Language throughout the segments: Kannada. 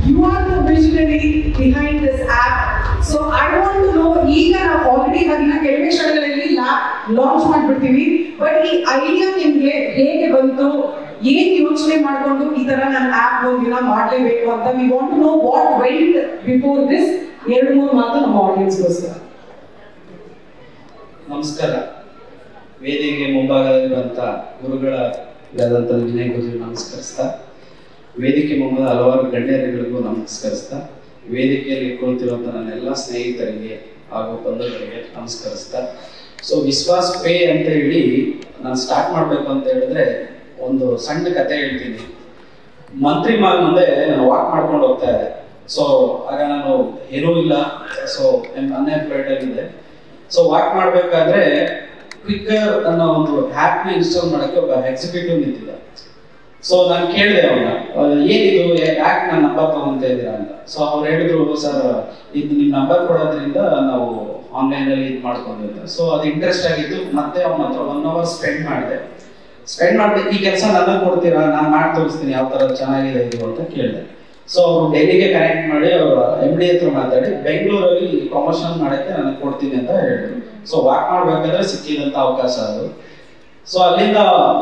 You are the visionary behind this app. So I want to know, ಈಗ ನಾವು ಆಲ್ರೆಡಿ ಇನ್ನ ಕೆಲವೇ ಕ್ಷಣಗಳಲ್ಲಿ ಲಾಂಚ್ ಮಾಡ್ಬಿಡ್ತೀವಿ, ಬಟ್ ಈ ಐಡಿಯಾ ನಿಮ್ಗೆ ಹೇಗೆ ಬಂತು, ಏನ್ ಯೋಚನೆ ಮಾಡ್ಕೊಂಡು ಈ ತರ ನನ್ನ ಆಪ್ ಒಂದಿನ ಮಾಡ್ಲೇಬೇಕು ಅಂತ? We want to know what went before this. 2-3 ಮಾತು ನಮ್ಮ ಆಡಿಯನ್ಸ್ಗೋಸ್ಕರ. ನಮಸ್ಕಾರ. ವೇದಿಕೆಗೆ ಮುಂಭಾಗದಲ್ಲಿರುವಂಥ ಗುರುಗಳಾದಂಥ ವಿನಯ್ ಗುರು ನಮಸ್ಕರಿಸ್ತಾ, ವೇದಿಕೆ ಮುಂಭಾಗದ ಹಲವಾರು ಗಣ್ಯರಿಗಳಿಗೂ ನಮಸ್ಕರಿಸ್ತಾ, ವೇದಿಕೆಯಲ್ಲಿ ಕುಳಿತಿರುವಂಥ ನನ್ನ ಎಲ್ಲ ಸ್ನೇಹಿತರಿಗೆ ಹಾಗೂ ಬಂಧುಗಳಿಗೆ ನಮಸ್ಕರಿಸ್ತಾ. ಸೊ ವಿಶ್ವಾಸ್ ಪೇ ಅಂತ ಹೇಳಿ ನಾನು ಸ್ಟಾರ್ಟ್ ಮಾಡಬೇಕು ಅಂತ ಹೇಳಿದ್ರೆ ಒಂದು ಸಣ್ಣ ಕತೆ ಹೇಳ್ತೀನಿ. ಮಂತ್ರಿ ಮಾಲ್ ಮುಂದೆ ನಾನು ವಾಕ್ ಮಾಡ್ಕೊಂಡು ಹೋಗ್ತಾ ಇದ್ದೆ. ಸೊ ಆಗ ನಾನು ಏನೂ ಇಲ್ಲ, ಸೊ ಅನ್ಎಂಪ್ಲಾಯ್ಡ್ ಆಗಿದ್ದೆ. ಸೊ ವಾಕ್ ಮಾಡಬೇಕಾದ್ರೆ ಕ್ವಿಕ್ಕರ್ ಅನ್ನೋ ಒಂದು ಆ್ಯಪ್ನ ಇನ್ಸ್ಟಾಲ್ ಮಾಡೋಕ್ಕೆ ಒಬ್ಬ ಎಕ್ಸಿಕ್ಯೂಟಿವ್ ನಿಂತಿದ್ದ. ಸೊ ನಾನು ಕೇಳಿದೆ ಅವನ್ನ, ಏನಿದು, ಯಾಕೆ ನನ್ನ ನಂಬರ್ ತಗೊಂತ ಇದ್ದೀರಾ ಅಂತ. ಸೊ ಅವ್ರು ಹೇಳಿದ್ರು, ಸರ್ ಇದು ನಿಮ್ಮ ನಂಬರ್ ಕೊಡೋದ್ರಿಂದ ನಾವು ಆನ್ಲೈನಲ್ಲಿ ಇದು ಮಾಡ್ಕೊಂಡ್ವಿ ಅಂತ. ಸೊ ಅದು ಇಂಟ್ರೆಸ್ಟ್ ಆಗಿತ್ತು. ಮತ್ತೆ ಅವನ ಹತ್ರ 1 hour ಸ್ಪೆಂಡ್ ಮಾಡಿದೆ. ಈ ಕೆಲಸ ನನಗೆ ಕೊಡ್ತೀರಾ, ನಾನು ಮಾಡಿ ತೋರಿಸ್ತೀನಿ ಯಾವ ಥರ ಚೆನ್ನಾಗಿದೆ ಇದು ಅಂತ ಕೇಳಿದೆ. ಸೊ ಅವರು ಡೆಲ್ಲಿಗೆ ಕನೆಕ್ಟ್ ಮಾಡಿ ಅವರ MD ಹತ್ರ ಮಾತಾಡಿ ಬೆಂಗಳೂರಲ್ಲಿ ಪ್ರಮೋಷನ್ ಮಾಡೋಕ್ಕೆ ನನಗೆ ಕೊಡ್ತೀನಿ ಅಂತ ಹೇಳಿದ್ರು. ಸೊ ವಾಕ್ ಮಾಡಬೇಕಾದ್ರೆ ಸಿಕ್ಕಿದಂಥ ಅವಕಾಶ ಅದು. ಸೊ ಅಲ್ಲಿಂದ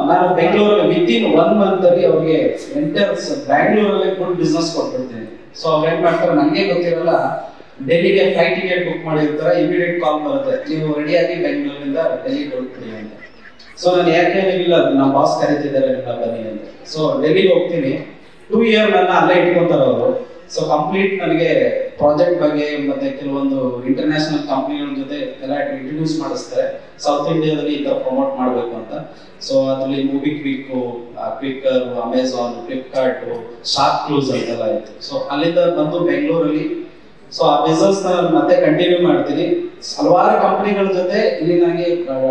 ನಾನು ಬೆಂಗಳೂರಲ್ಲಿ ವಿತಿನ್ 1 month ಅಲ್ಲಿ ಅವ್ರಿಗೆ ಎಂಟರ್ಸ್ ಬ್ಯಾಂಗ್ಳೂರಲ್ಲಿ ಫುಲ್ ಬಿಸ್ನೆಸ್ ಕೊಟ್ಬಿಡ್ತೀನಿ. ಸೊ ಅವ್ರು ಏನ್ ಮಾಡ್ತಾರೆ, ನನಗೆ ಗೊತ್ತಿರಲ್ಲ, ಡೆಲ್ಲಿಗೆ ಫ್ಲೈಟ್ ಟಿಕೆಟ್ ಬುಕ್ ಮಾಡಿರ್ತಾರೆ, ಇಮಿಡಿಯೇಟ್ ಕಾಲ್ ಬರುತ್ತೆ, ನೀವು ರೆಡಿಯಾಗಿ ಬೆಂಗಳೂರಿಂದ ಡೆಲ್ಲಿಗೆ ಹೊರಡ್ಬಿಡಿ ಅಂತ. ಸೊ ನಾನು ಯಾಕೆ ಇಲ್ಲ, ನಮ್ಮ ಬಾಸ್ ಕರೀತಿದ್ದಾರೆ ನಿಮ್ಮನ್ನ ಬನ್ನಿ ಅಂತ. ಸೊ ಡೆಲ್ಲಿಗೆ ಹೋಗ್ತೀನಿ. 2 year ನನ್ನ ಅಲ್ಲೇ ಇಟ್ಕೊಂತಾರೆ ಅವರು. ಸೊ ಕಂಪ್ಲೀಟ್ ನನಗೆ ಪ್ರಾಜೆಕ್ಟ್ ಬಗ್ಗೆ ಮತ್ತೆ ಕೆಲವೊಂದು ಇಂಟರ್ನ್ಯಾಷನಲ್ ಕಂಪ್ನಿಗಳ ಜೊತೆ ಎಲ್ಲ ಇಂಟ್ರೊಡ್ಯೂಸ್ ಮಾಡಿಸ್ತಾರೆ. ಸೌತ್ ಇಂಡಿಯಾದಲ್ಲಿ ಈ ಥರ ಪ್ರಮೋಟ್ ಮಾಡಬೇಕು ಅಂತ. ಸೊ ಅದರಲ್ಲಿ MobiKwik, Quikr, Amazon, Flipkart, ShopClues ಅಂತೆಲ್ಲ ಇತ್ತು. ಸೊ ಅಲ್ಲಿಂದ ಬಂದು ಬೆಂಗಳೂರಲ್ಲಿ ಸೊ ಆ ಬಿಸ್ನೆಸ್ ಮತ್ತೆ ಕಂಟಿನ್ಯೂ ಮಾಡ್ತೀನಿ. ಹಲವಾರು ಕಂಪ್ನಿಗಳ ಜೊತೆ ಇಲ್ಲಿ ನನಗೆ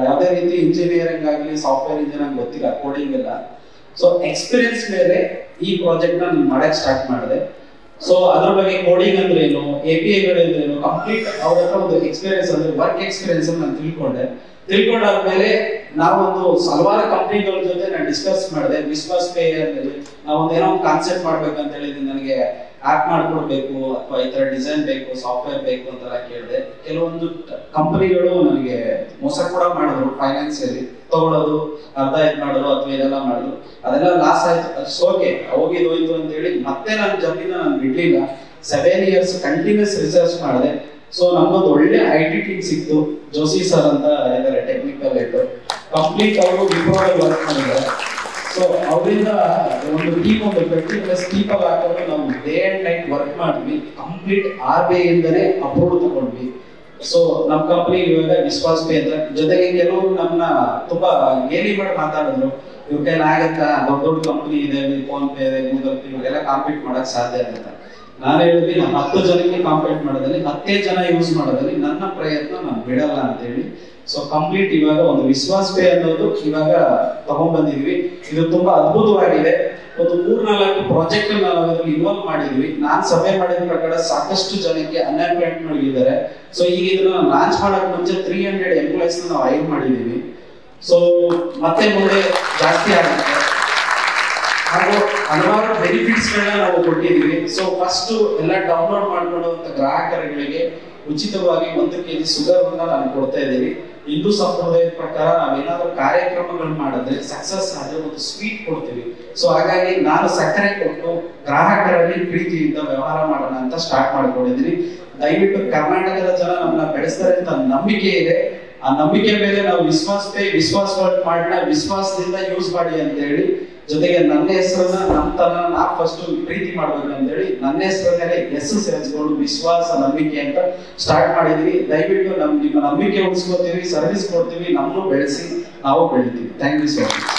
ಯಾವುದೇ ರೀತಿ ಇಂಜಿನಿಯರಿಂಗ್ ಆಗಲಿ ಸಾಫ್ಟ್ವೇರ್ ಇಂಜಿನಿಯರಿಂಗ್ ಗೊತ್ತಿಲ್ಲ, ಕೋಡಿಂಗ್ ಎಲ್ಲ. ಸೊ ಎಕ್ಸ್ಪೀರಿಯನ್ಸ್ ಮೇಲೆ ಈ ಪ್ರಾಜೆಕ್ಟ್ ನಾನು ಮಾಡಕ್ಕೆ ಸ್ಟಾರ್ಟ್ ಮಾಡಿದೆ. ಸೊ ಅದ್ರ ಬಗ್ಗೆ ಕೋಡಿಂಗ್ ಅಂದ್ರೆ ಏನು, API ಗಳು ಅಂದ್ರೆ ಏನು, ಕಂಪ್ಲೀಟ್ ಅವ್ರ ಹತ್ರ ಒಂದು ಎಕ್ಸ್ಪೀರಿಯನ್ಸ್ ಅಂದ್ರೆ ವರ್ಕ್ ಎಕ್ಸ್ಪೀರಿಯನ್ಸ್ ನಾನು ತಿಳ್ಕೊಂಡಾದ್ಮೇಲೆ ನಾವೊಂದು ಹಲವಾರು ಕಂಪ್ನಿಗಳ ಜೊತೆ ನಾನು ಡಿಸ್ಕಸ್ ಮಾಡಿದೆ. ವಿಶ್ವಾಸ್ ಪೇ ಅಂತೇಳಿ ನಾವೊಂದು ಏನೋ ಒಂದು ಕಾನ್ಸೆಪ್ಟ್ ಮಾಡ್ಬೇಕಂತ ಹೇಳಿದ್ರೆ ನನಗೆ ಆಪ್ ಮಾಡ್ಕೊಡ್ಬೇಕು ಅಥವಾ ಈ ತರ ಡಿಸೈನ್ ಬೇಕು, ಸಾಫ್ಟ್ವೇರ್ ಬೇಕು ಅಂತೆಲ್ಲ ಕೇಳಿದೆ. ಕೆಲವೊಂದು ಕಂಪನಿಗಳು ನನಗೆ ಮೋಸ ಕೂಡ ಮಾಡಿದ್ರು, ಫೈನಾನ್ಸಿಯಲಿ ತಗೊಳ್ಳೋದು, ಅರ್ಧ ಇದು ಮಾಡೋದು ಅಥವಾ ಇದೆಲ್ಲ ಮಾಡಿದ್ರು. ಅದೆಲ್ಲ ಲಾಸ್ ಆಯ್ತು. ಓಕೆ, ಹೋಗಿದ್ದು ಅಂತ ಹೇಳಿ ಮತ್ತೆ ನನ್ನ ಜಮೀನ ನಾನು ಬಿಡ್ಲಿಲ್ಲ. 7 years ಕಂಟಿನ್ಯೂಸ್ ರಿಸರ್ಚ್ ಮಾಡಿದೆ. ಸೊ ನಮ್ಗೊಂದು ಒಳ್ಳೆ IT ಟೀಮ್ ಸಿಕ್ತು. ಜೋಶಿ ಸರ್ ಅಂತ ಇದ್ದಾರೆ, ಟೆಕ್ನಿಕಲ್ ಹೆಡ್. ಕಂಪ್ಲೀಟ್ ಅವರು ವಿಪ್ರೋದಲ್ಲಿ ವರ್ಕ್ ಮಾಡಿದ್ದಾರೆ. ಸೊ ಅವರಿಂದ ಒಂದು ಟೀಮ್, ಒಂದು 20+ ಪೀಪಲ್ ಹಾಕೊಂಡು ನಾವು ಡೇ ಅಂಡ್ ನೈಟ್ ವರ್ಕ್ ಮಾಡಿದ್ವಿ. ಕಂಪ್ಲೀಟ್ RBI ಇಂದನೇ ಅಪ್ರೂವ್ ತಗೊಂಡ್ವಿ. ಸೊ ನಮ್ಮ ಕಂಪ್ನಿ ಇವಾಗ ವಿಶ್ವಾಸ್ ಪೇ ಅಂತ. ಜೊತೆಗೆ ಕೆಲವರು ನಮ್ಮನ್ನ ತುಂಬಾ ಗೇಲಿ ಮಾಡಿ ಮಾತಾಡಿದ್ರು, ಇವ್ರ ಕೈಲಿ ಆಗತ್ತಾ, ದೊಡ್ಡ ದೊಡ್ಡ ಕಂಪ್ನಿ ಇದೆ, ಫೋನ್ ಪೇ ಇದೆ, ಗೂಗಲ್ ಪೇ, ಇವೆಲ್ಲ ಕಾಂಪೀಟ್ ಮಾಡಕ್ ಸಾಧ್ಯ ಆಗುತ್ತೆ. ನಾನು ಹೇಳಿದ್ವಿ, ನಾನು 10 ಜನಕ್ಕೆ ಕಾಂಪೀಟ್ ಮಾಡೋದಲ್ಲಿ 10 ಜನ ಯೂಸ್ ಮಾಡೋದಲ್ಲಿ ನನ್ನ ಪ್ರಯತ್ನ ನಾನು ಬಿಡಲ್ಲ ಅಂತ ಹೇಳಿ. ಸೊ ಕಂಪ್ಲೀಟ್ ಇವಾಗ ಒಂದು ವಿಶ್ವಾಸ್ ಪೇ ಅನ್ನೋದು ಇವಾಗ ತಗೊಂಡ್ಬಂದಿದ್ವಿ. ಇದು ತುಂಬಾ ಅದ್ಭುತವಾಗಿದೆ. ಒಂದು 3-4 ಪ್ರಾಜೆಕ್ಟ್ ನಾವು ಅದರಲ್ಲಿ ಇನ್ವಾಲ್ವ್ ಮಾಡಿದ್ವಿ. ನಾನು ಸರ್ವೆ ಮಾಡಿದ ಪ್ರಕಾರ ಸಾಕಷ್ಟು ಜನಕ್ಕೆ ಅನ್ಎಂಪ್ಲಾಯ್ಮೆಂಟ್ ಇದ್ದಾರೆ. ಸೊ ಈಗ ಇದನ್ನ ಲಾಂಚ್ ಮಾಡಕ್ ಮುಂಚೆ 300 ಎಂಪ್ಲಾಯ್ಸ್ ನಾವು ಹೈರ್ ಮಾಡಿದೀವಿ. ಸೊ ಮತ್ತೆ ಮುಂದೆ ಜಾಸ್ತಿ ಆಗುತ್ತೆ. ಹಾಗೂ ಹಲವಾರು ಬೆನಿಫಿಟ್ಸ್ ಗಳನ್ನ ನಾವು ಕೊಟ್ಟಿದ್ದೀವಿ. ಸೊ ಫಸ್ಟ್ ಎಲ್ಲ ಡೌನ್ಲೋಡ್ ಮಾಡ್ಕೊಳ್ಳುವಂತ ಗ್ರಾಹಕರುಗಳಿಗೆ ಉಚಿತವಾಗಿ 1 kg ಶುಗರ್ ಅನ್ನ ನಾನು ಕೊಡ್ತಾ ಇದ್ದೀವಿ. ಹಿಂದೂ ಸಂಪ್ರದಾಯದ ಪ್ರಕಾರ ನಾವೇನಾದ್ರೂ ಕಾರ್ಯಕ್ರಮಗಳು ಮಾಡಿದ್ರೆ ಸಕ್ಸಸ್ ಆದ್ರೆ ಒಂದು ಸ್ವೀಟ್ ಕೊಡ್ತೀವಿ. ಸೊ ಹಾಗಾಗಿ ನಾನು ಸಕ್ಕರೆ ಕೊಟ್ಟು ಗ್ರಾಹಕರಲ್ಲಿ ಪ್ರೀತಿಯಿಂದ ವ್ಯವಹಾರ ಮಾಡೋಣ ಅಂತ ಸ್ಟಾರ್ಟ್ ಮಾಡ್ಕೊಂಡಿದ್ದೀನಿ. ದಯವಿಟ್ಟು ಕರ್ನಾಟಕದ ಜನ ನಮ್ಮನ್ನ ಬೆಳೆಸ್ತಾರೆ ಅಂತ ನಂಬಿಕೆ ಇದೆ. ಆ ನಂಬಿಕೆ ಮೇಲೆ ನಾವು ವಿಶ್ವಾಸ್ ಪೇ, ವಿಶ್ವಾಸ್ ವರ್ಲ್ಡ್ ಮಾಡ್ನ ವಿಶ್ವಾಸದಿಂದ ಯೂಸ್ ಮಾಡಿ ಅಂತ ಹೇಳಿ, ಜೊತೆಗೆ ನನ್ನ ಹೆಸರನ್ನ ನಾ ಫಸ್ಟ್ ಪ್ರೀತಿ ಮಾಡ್ಬೇಕು ಅಂತ ಹೇಳಿ ನನ್ನ ಹೆಸರನ್ನೇ ಸೇರಿಸ್ಕೊಂಡು ವಿಶ್ವಾಸ, ನಂಬಿಕೆ ಅಂತ ಸ್ಟಾರ್ಟ್ ಮಾಡಿದ್ವಿ. ದಯವಿಟ್ಟು ನಿಮ್ಮ ನಂಬಿಕೆ ಉಳಿಸ್ಕೊತೀವಿ, ಸರ್ವಿಸ್ ಕೊಡ್ತೀವಿ, ನಮ್ಮನ್ನು ಬೆಳೆಸಿ ನಾವು ಬೆಳಿತೀವಿ. Thank you so much.